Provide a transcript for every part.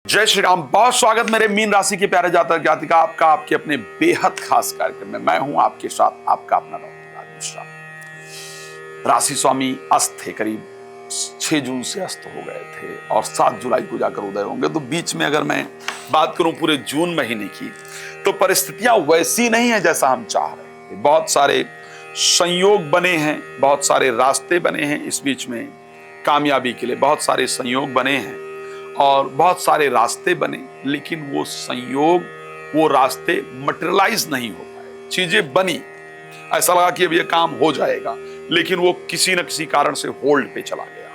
जय श्री राम। बहुत स्वागत मेरे मीन राशि के प्यारे जातक जातिका आपका आपके अपने बेहद खास कार्यक्रम में। मैं हूं आपके साथ आपका अपना डॉक्टर राज मिश्रा। राशि स्वामी अस्त थे, करीब 6 जून से अस्त हो गए थे और 7 जुलाई को जाकर उदय होंगे। तो बीच में अगर मैं बात करूं पूरे जून महीने की, तो परिस्थितियां वैसी नहीं है जैसा हम चाह रहे थे। बहुत सारे संयोग बने हैं, बहुत सारे रास्ते बने हैं इस बीच में कामयाबी के लिए, बहुत सारे संयोग बने हैं और बहुत सारे रास्ते बने, लेकिन वो संयोग, वो रास्ते मटेरियलाइज नहीं हो पाए। चीजें बनी, ऐसा लगा कि अब ये काम हो जाएगा, लेकिन वो किसी न किसी कारण से होल्ड पे चला गया।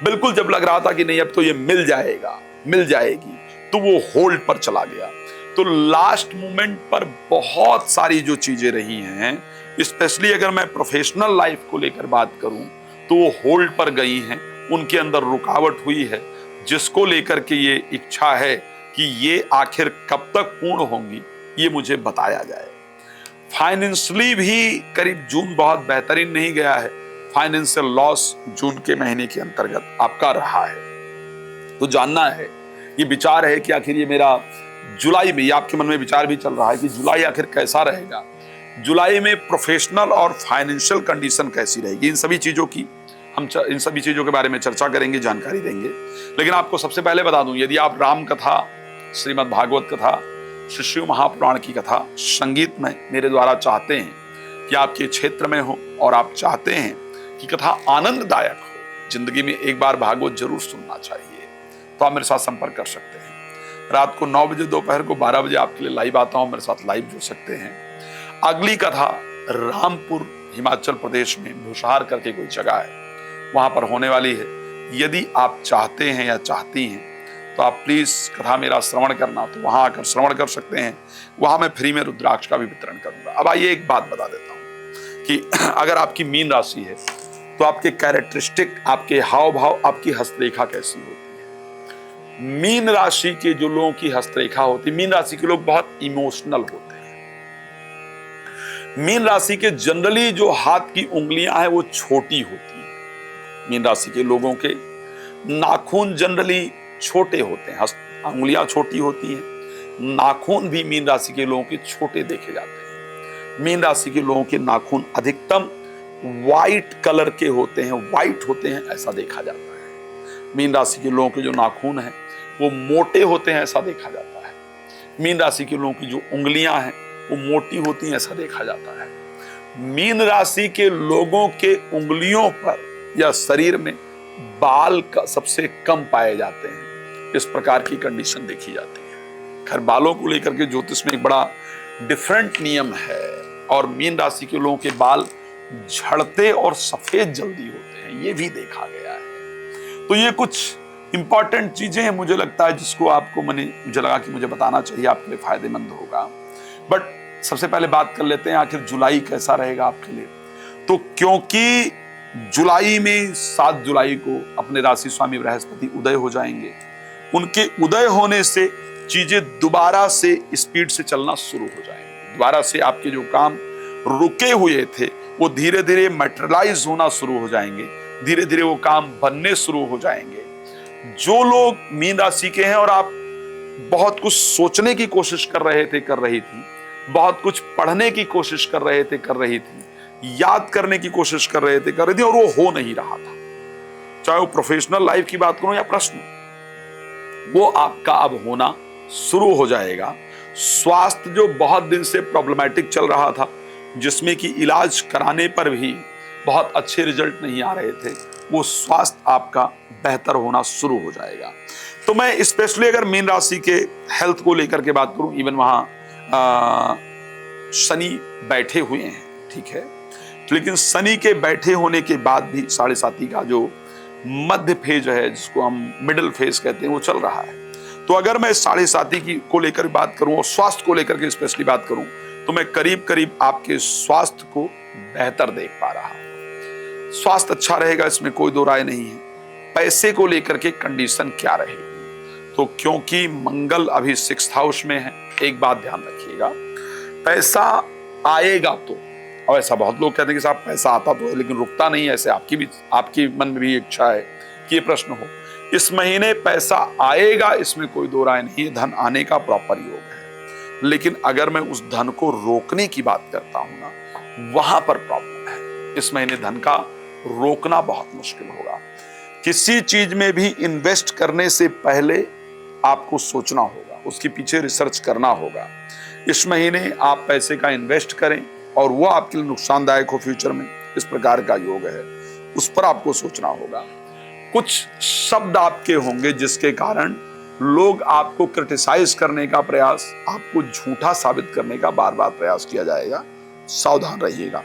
बिल्कुल जब लग रहा था कि नहीं अब तो ये मिल जाएगा, मिल जाएगी, तो वो होल्ड पर चला गया। तो लास्ट मोमेंट पर बहुत सारी जो चीजें रही हैं, स्पेशली अगर मैं प्रोफेशनल लाइफ को लेकर बात करूं, तो वो होल्ड पर गई हैं। उनके अंदर रुकावट हुई है, जिसको लेकर के ये इच्छा है कि ये आखिर कब तक पूर्ण होंगी, ये मुझे बताया जाए। फाइनेंशियली भी करीब जून बहुत बेहतरीन नहीं गया है। फाइनेंशियल लॉस जून के महीने के अंतर्गत आपका रहा है। तो जानना है, ये विचार है कि आखिर ये मेरा जुलाई में, ये आपके मन में विचार भी चल रहा है कि जुलाई आखिर कैसा रहेगा, जुलाई में प्रोफेशनल और फाइनेंशियल कंडीशन कैसी रहेगी। इन सभी चीजों की हम इन सभी चीजों के बारे में चर्चा करेंगे, जानकारी देंगे। लेकिन आपको सबसे पहले बता दूं, यदि आप राम कथा, श्रीमद् भागवत कथा, श्री शिव महापुराण की कथा संगीत में मेरे द्वारा चाहते हैं कि आपके क्षेत्र में हो और आप चाहते हैं कि कथा आनंददायक हो, जिंदगी में एक बार भागवत जरूर सुनना चाहिए, तो आप मेरे साथ संपर्क कर सकते हैं। रात को 9 बजे, दोपहर को 12 बजे आपके लिए लाइव आता हूं, मेरे साथ लाइव जुड़ सकते हैं। अगली कथा रामपुर, हिमाचल प्रदेश में भूषहार करके कोई जगह है, वहां पर होने वाली है। यदि आप चाहते हैं या चाहती हैं तो आप प्लीज कथा मेरा श्रवण करना, तो वहां आकर श्रवण कर सकते हैं। वहां मैं फ्री में रुद्राक्ष का भी वितरण करूंगा। अब आइए एक बात बता देता हूं कि अगर आपकी मीन राशि है तो आपके कैरेक्टरिस्टिक, आपके हाव भाव, आपकी हस्तरेखा कैसी होती है। मीन राशि के जो लोगों की हस्तरेखा होती है, मीन राशि के लोग बहुत इमोशनल होते हैं। मीन राशि के जनरली जो हाथ की उंगलियां हैं वो छोटी होती हैं। मीन राशि के लोगों के नाखून जनरली छोटे होते हैं, उंगलियां छोटी होती हैं। नाखून भी मीन राशि के लोगों के छोटे देखे जाते हैं। मीन राशि के लोगों के नाखून अधिकतम व्हाइट कलर के होते हैं, व्हाइट होते हैं ऐसा देखा जाता है। मीन राशि के लोगों के जो नाखून हैं वो मोटे होते हैं ऐसा देखा जाता है। मीन राशि के लोगों की जो उंगलियां हैं वो मोटी होती हैं ऐसा देखा जाता है। मीन राशि के लोगों के उंगलियों पर या शरीर में बाल का सबसे कम पाए जाते हैं, इस प्रकार की कंडीशन देखी जाती है। खैर, बालों को लेकर के ज्योतिष में एक बड़ा डिफरेंट नियम है और मीन राशि के लोगों के बाल झड़ते और सफेद जल्दी होते हैं, ये भी देखा गया है। तो ये कुछ इंपॉर्टेंट चीजें हैं, मुझे लगता है जिसको आपको मुझे लगा कि मुझे बताना चाहिए, आपके लिए फायदेमंद होगा। बट सबसे पहले बात कर लेते हैं आखिर जुलाई कैसा रहेगा आपके लिए। तो क्योंकि जुलाई में 7 जुलाई को अपने राशि स्वामी बृहस्पति उदय हो जाएंगे, उनके उदय होने से चीजें दोबारा से स्पीड से चलना शुरू हो जाएंगी। दोबारा से आपके जो काम रुके हुए थे वो धीरे धीरे मटेरियलाइज होना शुरू हो जाएंगे, धीरे धीरे वो काम बनने शुरू हो जाएंगे। जो लोग मीन राशि के हैं और आप बहुत कुछ सोचने की कोशिश कर रहे थे, कर रही थी, बहुत कुछ पढ़ने की कोशिश कर रहे थे, कर रही थी, याद करने की कोशिश कर रहे थे, कर रही थी, और वो हो नहीं रहा था, चाहे वो प्रोफेशनल लाइफ की बात करूं या पर्सनल, वो आपका अब होना शुरू हो जाएगा। स्वास्थ्य जो बहुत दिन से प्रॉब्लमैटिक चल रहा था, जिसमें कि इलाज कराने पर भी बहुत अच्छे रिजल्ट नहीं आ रहे थे, वो स्वास्थ्य आपका बेहतर होना शुरू हो जाएगा। तो मैं स्पेशली अगर मीन राशि के हेल्थ को लेकर के बात करूं, इवन वहां शनि बैठे हुए हैं, ठीक है, लेकिन शनि के बैठे होने के बाद भी 7.5 का जो मध्य फेज है, जिसको हम मिडिल फेज कहते हैं, वो चल रहा है। तो अगर मैं 7.5 की को लेकर बात करूं और स्वास्थ्य को लेकर के स्पेशली बात करूं, तो मैं करीब करीब आपके स्वास्थ्य को बेहतर देख पा रहा हूं। स्वास्थ्य अच्छा रहेगा, इसमें कोई दो राय नहीं है। पैसे को लेकर के कंडीशन क्या रहेगी, तो क्योंकि मंगल अभी 6th हाउस में है, एक बात ध्यान रखिएगा, पैसा आएगा तो, और ऐसा बहुत लोग कहते हैं कि साहब पैसा आता तो है लेकिन रुकता नहीं है, ऐसे आपकी मन में भी इच्छा है कि ये प्रश्न हो, इस महीने पैसा आएगा, इसमें कोई दो राय नहीं है, धन आने का प्रॉपर योग है। लेकिन अगर मैं उस धन को रोकने की बात करता हूं ना, वहां पर प्रॉब्लम है। इस महीने धन का रोकना बहुत मुश्किल होगा। किसी चीज में भी इन्वेस्ट करने से पहले आपको सोचना होगा, उसके पीछे रिसर्च करना होगा। इस महीने आप पैसे का इन्वेस्ट करें और वो आपके लिए नुकसानदायक हो फ्यूचर में, इस प्रकार का योग है, उस पर आपको सोचना होगा। कुछ शब्द आपके होंगे जिसके कारण लोग आपको क्रिटिसाइज करने का प्रयास, आपको झूठा साबित करने का बार बार प्रयास किया जाएगा, सावधान रहिएगा।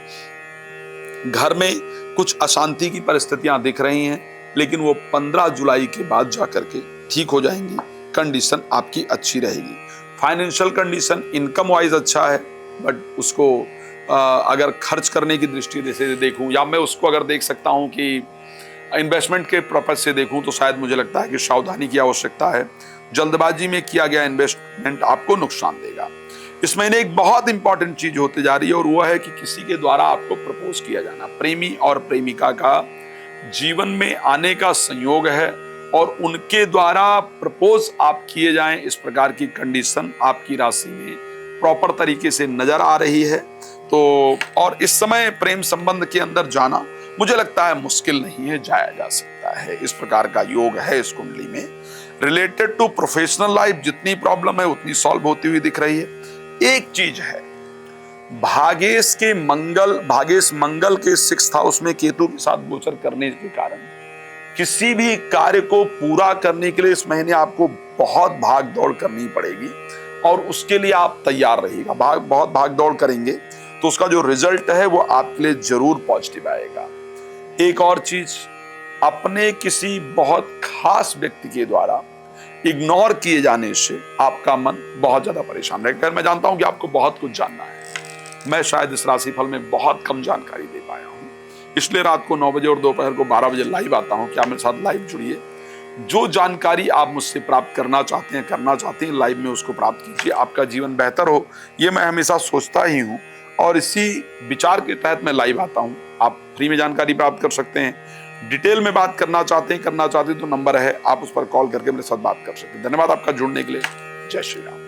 घर में कुछ अशांति की परिस्थितियां दिख रही हैं, लेकिन वो 15 जुलाई के बाद जाकर के ठीक हो जाएंगी। कंडीशन आपकी अच्छी रहेगी। फाइनेंशियल कंडीशन इनकम वाइज अच्छा है, बट उसको अगर खर्च करने की दृष्टि से देखूं, या मैं उसको अगर देख सकता हूं कि इन्वेस्टमेंट के पर्पज से देखूं, तो शायद मुझे लगता है कि सावधानी की आवश्यकता है। जल्दबाजी में किया गया इन्वेस्टमेंट आपको नुकसान देगा। इस महीने एक बहुत इंपॉर्टेंट चीज होते जा रही है, और वो है कि किसी के द्वारा आपको प्रपोज किया जाना। प्रेमी और प्रेमिका का जीवन में आने का संयोग है, और उनके द्वारा प्रपोज आप किए जाएं, इस प्रकार की कंडीशन आपकी राशि में प्रॉपर तरीके से नजर आ रही है। तो और इस समय प्रेम संबंध के अंदर जाना मुझे लगता है मुश्किल नहीं है, जाया जा सकता है। इस प्रकार का योग है इस कुंडली में। रिलेटेड टू प्रोफेशनल लाइफ जितनी प्रॉब्लम है उतनी सॉल्व होती हुई दिख रही है। एक चीज है, भागेश मंगल के 6th हाउस में केतु के साथ गोचर करने के कारण किसी भी कार्य को पूरा करने के लिए इस महीने आपको बहुत भाग दौड़ करनी पड़ेगी, और उसके लिए आप तैयार रहिएगा। बहुत भाग दौड़ करेंगे तो उसका जो रिजल्ट है वो आपके लिए जरूर पॉजिटिव आएगा। एक और चीज, अपने किसी बहुत खास व्यक्ति के द्वारा इग्नोर किए जाने से आपका मन बहुत ज्यादा परेशान रहेगा। मैं जानता हूं कि आपको बहुत कुछ जानना है, मैं शायद इस राशिफल में बहुत कम जानकारी दे पाया हूं, इसलिए रात को 9 बजे और दोपहर को 12 बजे लाइव आता हूं। क्या मेरे साथ लाइव जुड़िए। जो जानकारी आप मुझसे प्राप्त करना चाहते हैं लाइव में उसको प्राप्त कीजिए। आपका जीवन बेहतर हो, ये मैं हमेशा सोचता ही हूँ, और इसी विचार के तहत मैं लाइव आता हूँ। आप फ्री में जानकारी प्राप्त कर सकते हैं। डिटेल में बात करना चाहते हैं तो नंबर है, आप उस पर कॉल करके मेरे साथ बात कर सकते हैं। धन्यवाद आपका जुड़ने के लिए। जय श्री राम।